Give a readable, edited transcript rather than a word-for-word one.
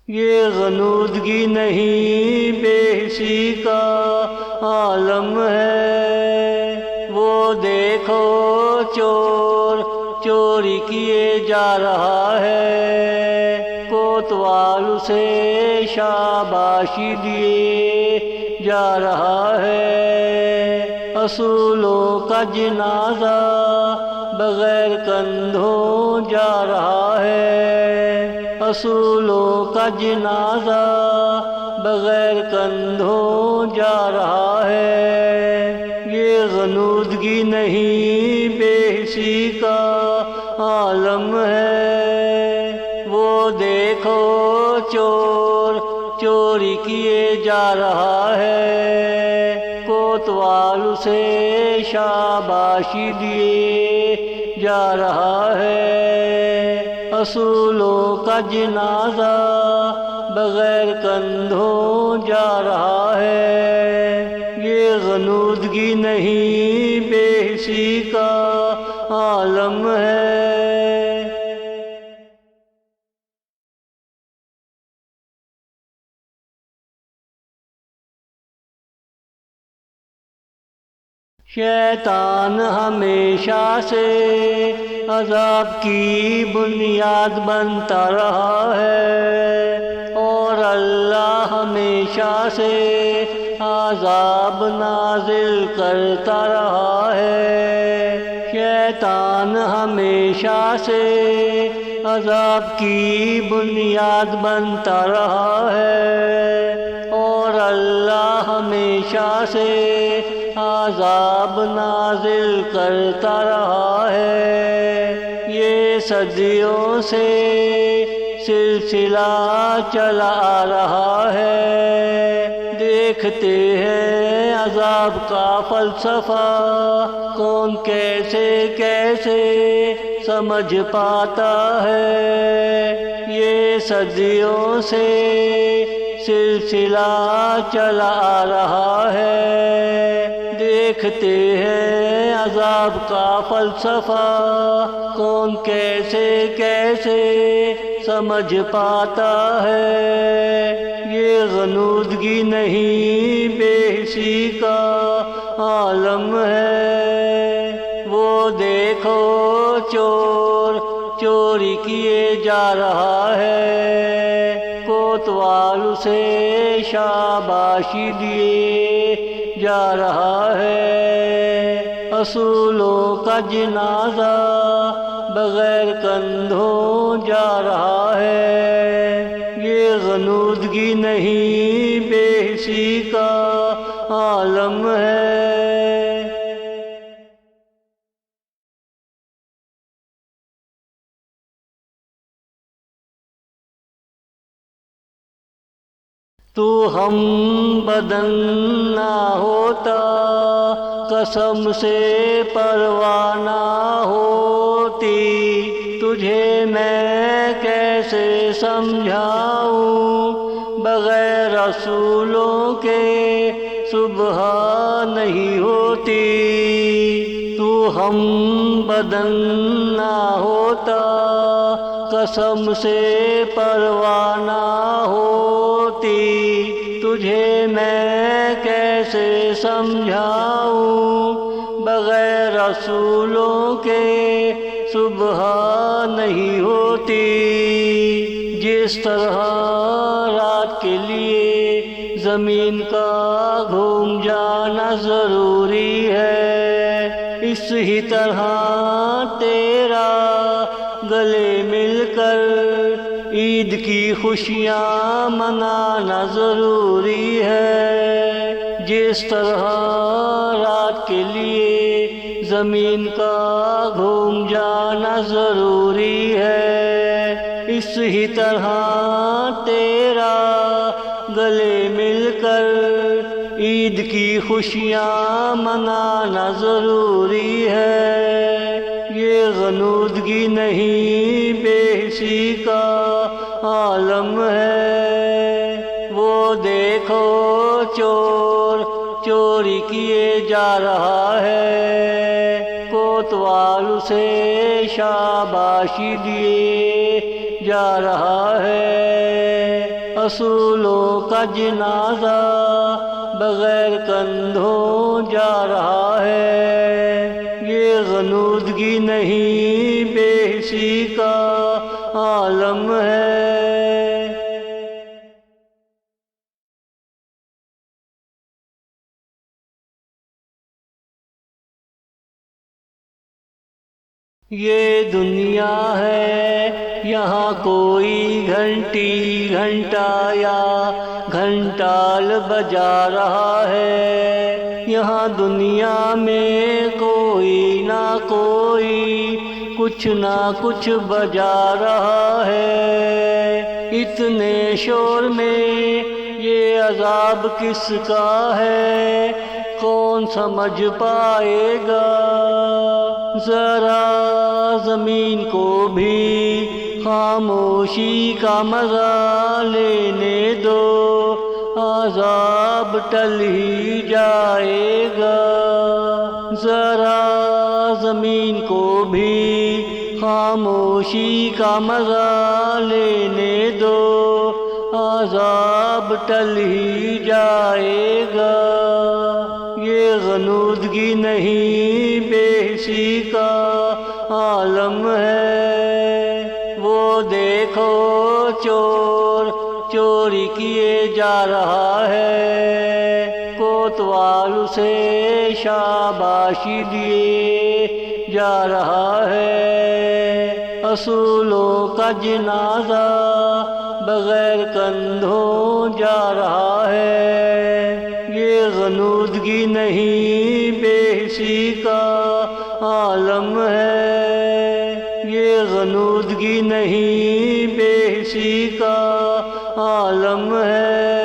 یہ غنودگی نہیں بے حسی کا عالم ہے۔ وہ دیکھو چور چوری کیے جا رہا ہے، کوتوال اسے شاباشی دیے جا رہا ہے۔ اصولوں کا جنازہ بغیر کندھوں جا رہا ہے، اصولوں کا جنازہ بغیر کندھوں جا رہا ہے۔ یہ غنودگی نہیں بے حسی کا عالم ہے۔ وہ دیکھو چور چوری کیے جا رہا ہے، کوتوال اسے شاباشی دیے جا رہا ہے۔ اصولوں کا جنازہ بغیر کندھوں جا رہا ہے۔ یہ غنودگی نہیں بے حسی کا عالم ہے۔ شیطان ہمیشہ سے عذاب کی بنیاد بنتا رہا ہے، اور اللہ ہمیشہ سے عذاب نازل کرتا رہا ہے۔ شیطان ہمیشہ سے عذاب کی بنیاد بنتا رہا ہے، اور اللہ ہمیشہ سے عذاب نازل کرتا رہا ہے۔ یہ صدیوں سے سلسلہ چلا آ رہا ہے، دیکھتے ہیں عذاب کا فلسفہ کون کیسے کیسے سمجھ پاتا ہے۔ یہ صدیوں سے سلسلہ چلا آ رہا ہے، دیکھتے ہیں عذاب کا فلسفہ کون کیسے کیسے سمجھ پاتا ہے۔ یہ غنودگی نہیں بے حسی کا عالم ہے۔ وہ دیکھو چور چوری کیے جا رہا ہے، کوتوال اسے شاباشی دیے جا رہا ہے۔ اصولوں کا جنازہ بغیر کندھوں جا رہا ہے۔ یہ غنودگی نہیں بے حسی کا عالم ہے۔ تو ہم بدن نہ ہوتا، قسم سے پرواہ نہ ہوتی، تجھے میں کیسے سمجھاؤں، بغیر رسولوں کے صبح نہیں ہوتی۔ تو ہم بدن نہ ہوتا، قسم سے پرواہ نہ ہوتی، تجھے میں کیسے سمجھاؤں، بغیر رسولوں کے صبح نہیں ہوتی۔ جس طرح رات کے لیے زمین کا گھوم جانا ضروری ہے، اس ہی طرح تیرا گلے مل کر عید کی خوشیاں منانا ضروری ہے۔ جس طرح رات کے لیے زمین کا گھوم جانا ضروری ہے، اس ہی طرح تیرا گلے مل کر عید کی خوشیاں منانا ضروری ہے۔ یہ غنودگی نہیں بے حسی کا عالم ہے۔ وہ دیکھو چور چوری کیے جا رہا ہے، کوتوال اسے شاباشی دیے جا رہا ہے۔ اصولوں کا جنازہ بغیر کندھوں جا رہا ہے، یہ غنودگی نہیں بے حسی کا عالم ہے۔ یہ دنیا ہے، یہاں کوئی گھنٹی گھنٹا یا گھنٹال بجا رہا ہے، یہاں دنیا میں کوئی نہ کوئی کچھ نہ کچھ بجا رہا ہے۔ اتنے شور میں یہ عذاب کس کا ہے، کون سمجھ پائے گا؟ ذرا زمین کو بھی خاموشی کا مزہ لینے دو، عذاب ٹل ہی جائے گا۔ ذرا زمین کو بھی خاموشی کا مزہ لینے دو، عذاب ٹل ہی جائے گا۔ یہ غنودگی نہیں بے حسی کا عالم ہے۔ وہ دیکھو چور چوری کیے جا رہا ہے، کوتوال اسے شاباشی دیے جا رہا ہے۔ اصولوں کا جنازہ بغیر کندھوں جا رہا ہے، یہ غنودگی نہیں بے حسی کا عالم ہے، یہ غنودگی نہیں بے حسی کا عالم ہے۔